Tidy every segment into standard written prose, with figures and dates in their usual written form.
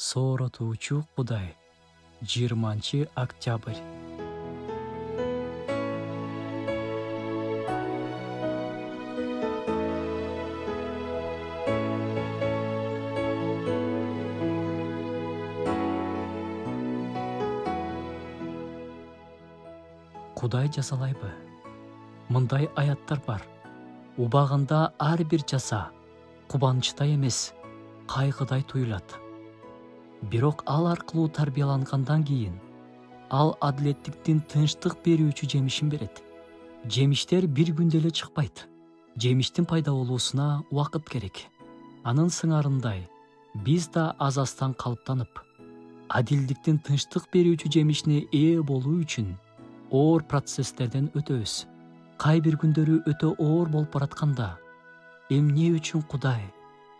Сооротуучу Кудай. 20 октябрь. Кудай жазалайбы? Мындай аяттар бар. Убагында ар бир жаза кубанычтай эмес, кайгыдай туюлат. Бирок ал аркылуу тарбиялангандан кийин ал адилеттиктин тынчтык берүүчү жемишин берет. Жемиштер бир күндө эле чыкпайт. Жемиштин пайда болуусуна убакыт керек. Анын сыңарындай биз да аз-аздан калыптанып, адилдиктин тынчтык берүүчү жемишине ээ болуу үчүн оор процесстерден өтөбүз. Кай бир күндөрү өтө оор болуп баратканда, эмне үчүн Кудай?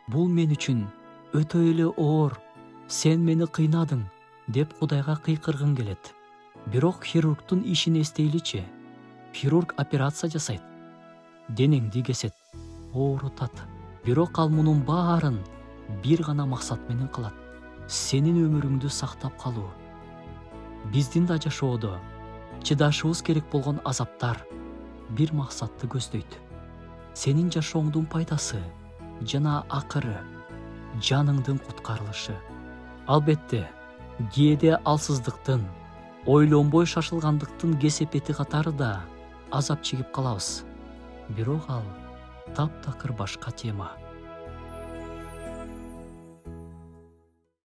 Бул мен үчүн өтө эле оор. Сен мени кыйнадың, деп Кудайга кыйкыргың келет. Бирок хирургдун ишин эстейличи. Хирург операция жасайт, денеңди кесет, оорутат. Бирок ал мунун баарын бир гана максат менен кылат: сенин өмүрүңдү сактап калуу. Биздин да жашоодо чыдашыбыз керек болгон азаптар бир максатты көздөйт: сенин жашооңдун пайдасы жана акыры жаныңдын куткарылышы. Албетте, кээде алсыздыктын, ойлонбой шашылгандыктын кесепети катары да азап чегип калабыз. Бирок ал таптакыр башка тема.